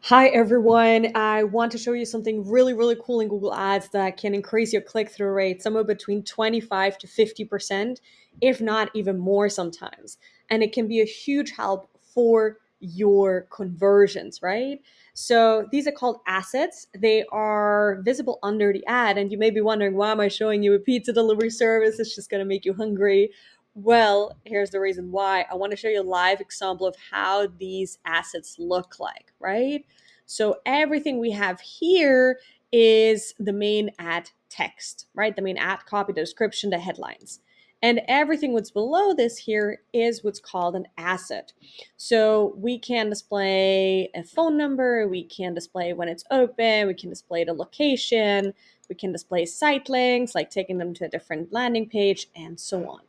Hi everyone. I want to show you something really cool in Google Ads that can increase your click-through rate somewhere between 25 to 50%, if not even more sometimes. And it can be a huge help for your conversions, right? So these are called assets. They are visible under the ad, and you may be wondering, why am I showing you a pizza delivery service? It's just going to make you hungry. Well, here's the reason why. I want to show you a live example of how these assets look like, right? So everything we have here is the main ad text, right? The main ad copy, the description, the headlines. And everything what's below this here is what's called an asset. So we can display a phone number, we can display when it's open, we can display the location, we can display site links, like taking them to a different landing page, and so on.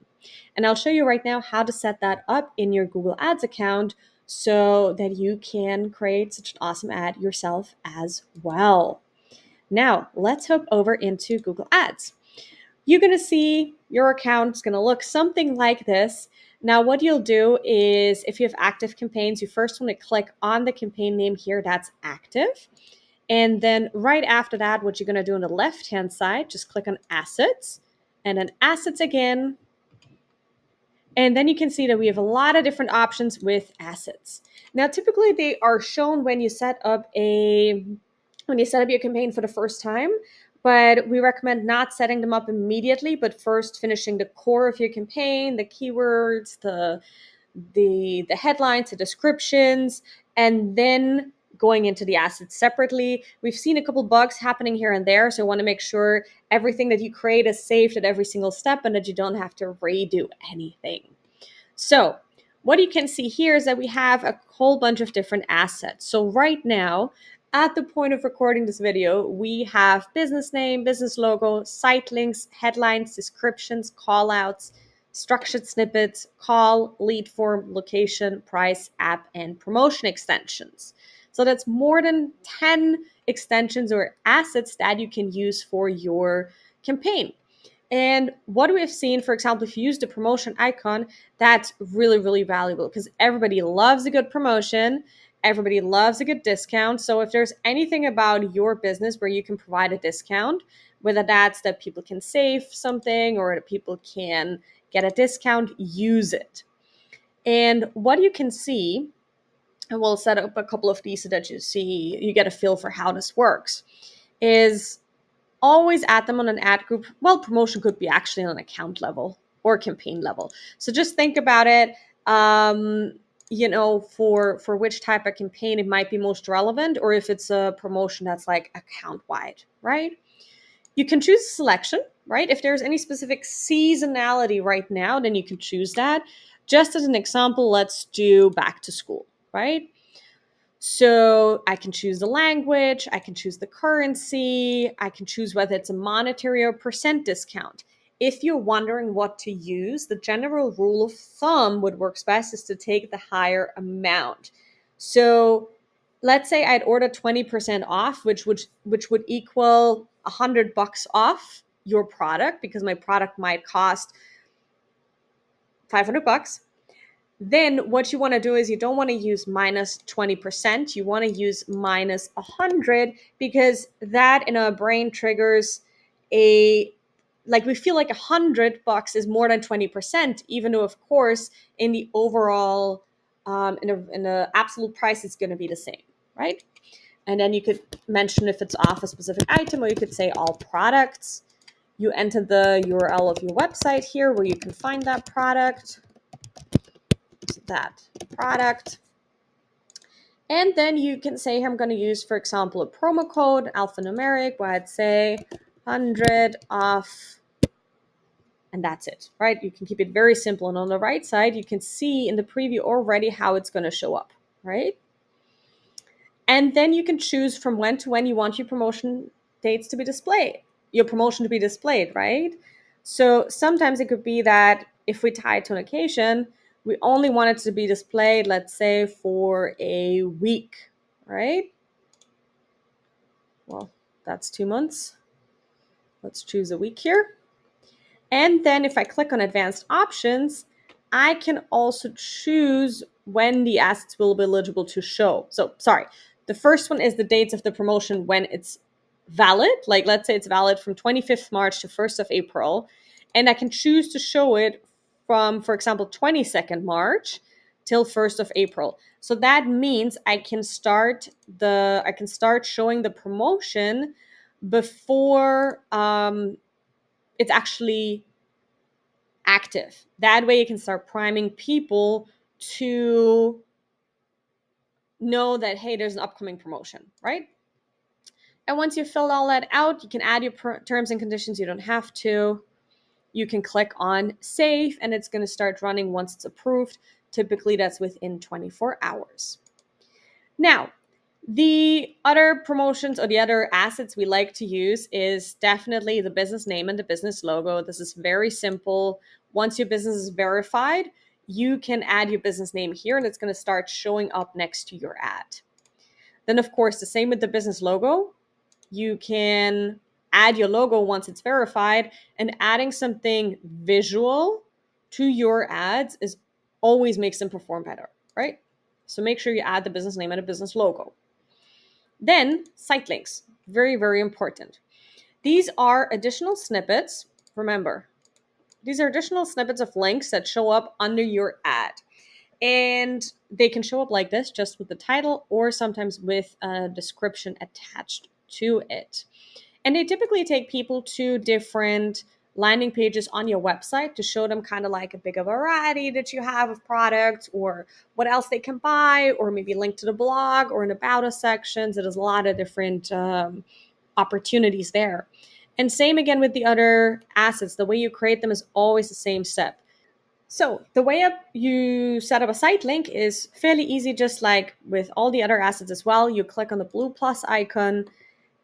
And I'll show you right now how to set that up in your Google Ads account so that you can create such an awesome ad yourself as well. Now, let's hop over into Google Ads. You're going to see your account is going to look something like this. Now, what you'll do is if you have active campaigns, you first want to click on the campaign name here that's active. And then right after that, what you're going to do on the left-hand side, just click on Assets and then Assets again. And then you can see that we have a lot of different options with assets. Now, typically they are shown when you set up your campaign for the first time, but we recommend not setting them up immediately, but first finishing the core of your campaign, the keywords, the headlines, the descriptions, and then going into the assets separately. We've seen a couple bugs happening here and there, so I want to make sure everything that you create is saved at every single step and that you don't have to redo anything. So what you can see here is that we have a whole bunch of different assets. So right now, at the point of recording this video, we have business name, business logo, site links, headlines, descriptions, callouts, structured snippets, call, lead form, location, price, app, and promotion extensions. So that's more than 10 extensions or assets that you can use for your campaign. And what we've seen, for example, if you use the promotion icon, that's really valuable because everybody loves a good promotion. Everybody loves a good discount. So if there's anything about your business where you can provide a discount, whether that's that people can save something or that people can get a discount, use it. And what you can see, and we'll set up a couple of these so that you get a feel for how this works, is always add them on an ad group. Well, promotion could be actually on an account level or campaign level. So just think about it, for which type of campaign it might be most relevant, or if it's a promotion that's like account wide, right? You can choose selection, right? If there's any specific seasonality right now, then you can choose that. Just as an example, let's do back to school, right? So I can choose the language, I can choose the currency, I can choose whether it's a monetary or percent discount. If you're wondering what to use, the general rule of thumb, what works best is to take the higher amount. So let's say I'd order 20% off, which would equal $100 off your product because my product might cost $500. Then what you want to do is you don't want to use minus 20%. You want to use minus 100 because that in our brain triggers we feel like $100 is more than 20%, even though of course in the overall in the absolute price it's going to be the same, right? And then you could mention if it's off a specific item, or you could say all products. You enter the URL of your website here where you can find that product. And then you can say I'm going to use, for example, a promo code alphanumeric where I'd say 100 off, and that's it, right? You can keep it very simple. And on the right side, you can see in the preview already how it's going to show up, right? And then you can choose from when to when you want your promotion dates to be displayed, your promotion to be displayed, right? So sometimes it could be that if we tie it to an occasion, we only want it to be displayed, let's say, for a week, right? Well, that's 2 months. Let's choose a week here. And then if I click on advanced options, I can also choose when the assets will be eligible to show. So sorry, The first one is the dates of the promotion when it's valid. Like, let's say it's valid from 25th March to 1st of April. And I can choose to show it from, for example, 22nd March till 1st of April. So that means I can start showing the promotion before it's actually active. That way you can start priming people to know that, hey, there's an upcoming promotion, right? And once you've filled all that out, you can add your terms and conditions. You don't have to. You can click on save and it's going to start running once it's approved. Typically, that's within 24 hours. Now, the other promotions or the other assets we like to use is definitely the business name and the business logo. This is very simple. Once your business is verified, you can add your business name here and it's going to start showing up next to your ad. Then, of course, the same with the business logo. You can add your logo once it's verified, and adding something visual to your ads is always makes them perform better, right? So make sure you add the business name and a business logo. Then site links, very, very important. These are additional snippets. Remember, these are additional snippets of links that show up under your ad. And they can show up like this, just with the title or sometimes with a description attached to it. And they typically take people to different landing pages on your website to show them kind of like a bigger variety that you have of products or what else they can buy, or maybe link to the blog or an about us section. So there's a lot of different opportunities there. And same again with the other assets. The way you create them is always the same step. So the way up you set up a site link is fairly easy, just like with all the other assets as well. You click on the blue plus icon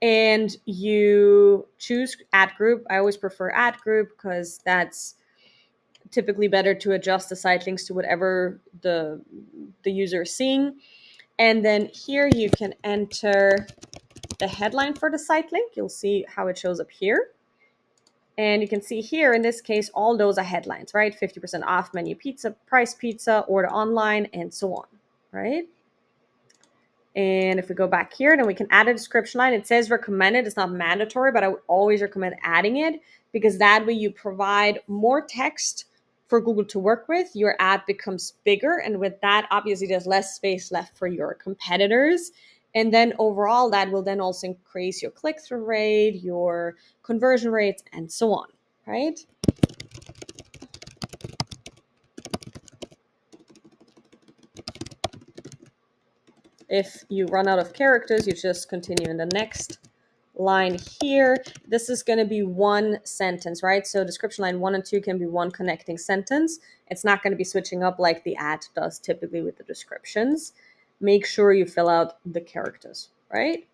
and you choose ad group. I always prefer ad group because that's typically better to adjust the site links to whatever the user is seeing. And then here you can enter the headline for the site link. You'll see how it shows up here. And you can see here, in this case, all those are headlines, right? 50% off menu pizza, price pizza, order online, and so on, right? And if we go back here, then we can add a description line. It says recommended. It's not mandatory, but I would always recommend adding it because that way you provide more text for Google to work with. Your ad becomes bigger. And with that, obviously, there's less space left for your competitors. And then overall, that will then also increase your click-through rate, your conversion rates, and so on, right? If you run out of characters, you just continue in the next line here. This is going to be one sentence, right? So description line 1 and 2 can be one connecting sentence. It's not going to be switching up like the ad does typically with the descriptions. Make sure you fill out the characters, right?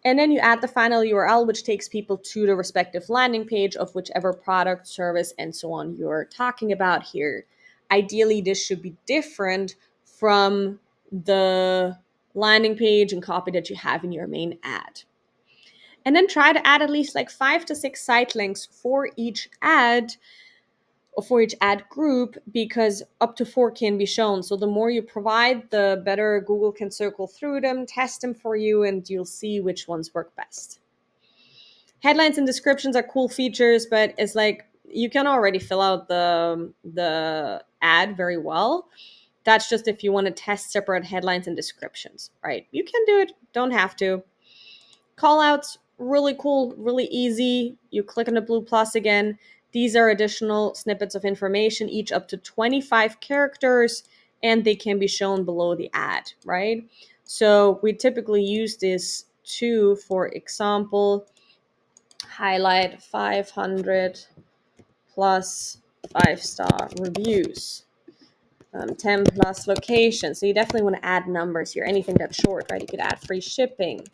And then you add the final URL, which takes people to the respective landing page of whichever product, service, and so on you're talking about here. Ideally, this should be different from the landing page and copy that you have in your main ad. And then try to add at least like 5 to 6 site links for each ad or for each ad group, because up to 4 can be shown. So the more you provide, the better Google can circle through them, test them for you, and you'll see which ones work best. Headlines and descriptions are cool features, but it's like you can already fill out the ad very well. That's just if you want to test separate headlines and descriptions, right? You can do it, don't have to. Call outs, really cool, really easy. You click on the blue plus again. These are additional snippets of information, each up to 25 characters, and they can be shown below the ad, right? So we typically use this to, for example, highlight 500 plus 5-star reviews. 10 plus locations. So you definitely want to add numbers here. Anything that's short, right? You could add free shipping.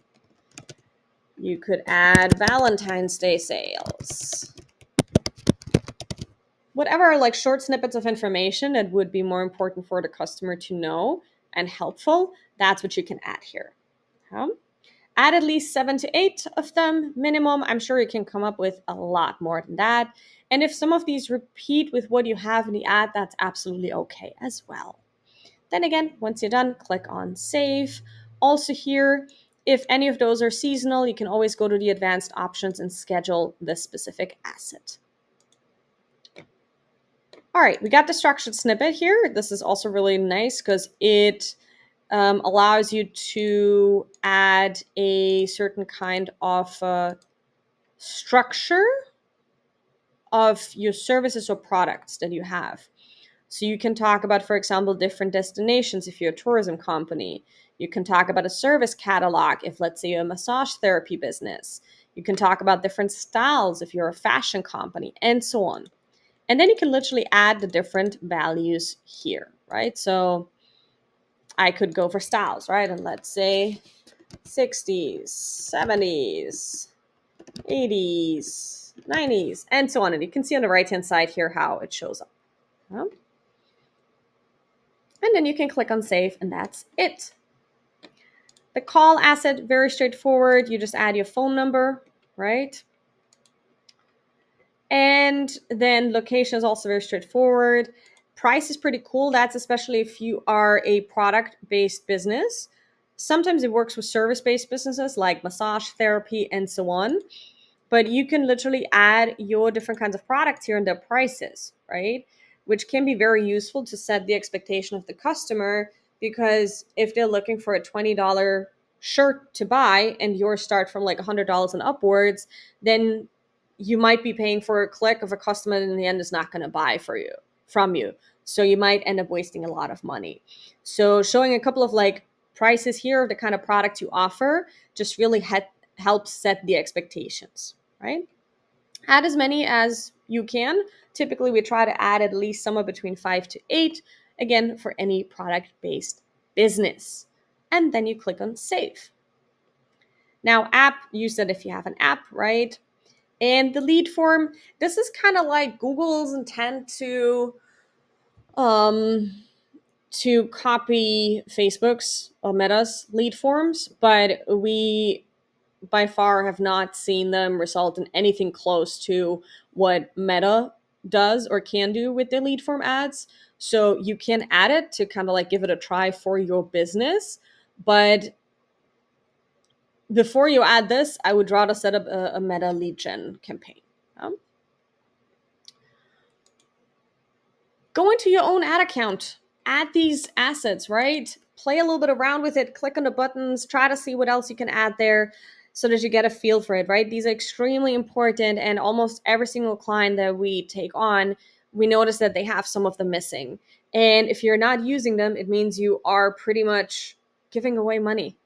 You could add Valentine's Day sales. Whatever, like short snippets of information that would be more important for the customer to know and helpful, that's what you can add here. Add at least 7 to 8 of them minimum. I'm sure you can come up with a lot more than that. And if some of these repeat with what you have in the ad, that's absolutely okay as well. Then again, once you're done, click on save. Also here, if any of those are seasonal, you can always go to the advanced options and schedule this specific asset. All right, we got the structured snippet here. This is also really nice because it allows you to add a certain kind of structure of your services or products that you have. So you can talk about, for example, different destinations if you're a tourism company. You can talk about a service catalog if, let's say, you're a massage therapy business. You can talk about different styles if you're a fashion company, and so on. And then you can literally add the different values here, right? So I could go for styles, right? And let's say 60s, 70s, 80s, 90s, and so on. And you can see on the right-hand side here how it shows up. And then you can click on save, and that's it. The call asset, very straightforward. You just add your phone number, right? And then location is also very straightforward. Price is pretty cool. That's especially if you are a product-based business. Sometimes it works with service-based businesses like massage therapy and so on. But you can literally add your different kinds of products here and their prices, right? Which can be very useful to set the expectation of the customer, because if they're looking for a $20 shirt to buy and yours start from like $100 and upwards, then you might be paying for a click of a customer that in the end is not going to buy from you. So you might end up wasting a lot of money. So showing a couple of like prices here of the kind of products you offer just really helps set the expectations, right? Add as many as you can. Typically, we try to add at least somewhere between 5 to 8, again, for any product-based business. And then you click on save. Now, app, you said if you have an app, right? And the lead form, this is kind of like Google's intent um, to copy Facebook's or Meta's lead forms, but we by far have not seen them result in anything close to what Meta does or can do with their lead form ads. So you can add it to kind of like give it a try for your business. But before you add this, I would rather set up a Meta lead gen campaign. Go into your own ad account, add these assets, right? Play a little bit around with it, click on the buttons, try to see what else you can add there so that you get a feel for it, right? These are extremely important, and almost every single client that we take on, we notice that they have some of them missing. And if you're not using them, it means you are pretty much giving away money.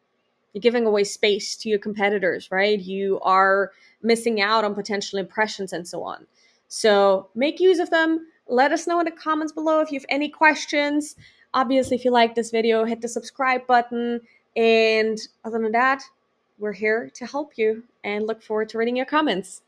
You're giving away space to your competitors, right? You are missing out on potential impressions and so on. So make use of them. Let us know in the comments below if you have any questions. Obviously, if you like this video, hit the subscribe button. And other than that, we're here to help you and look forward to reading your comments.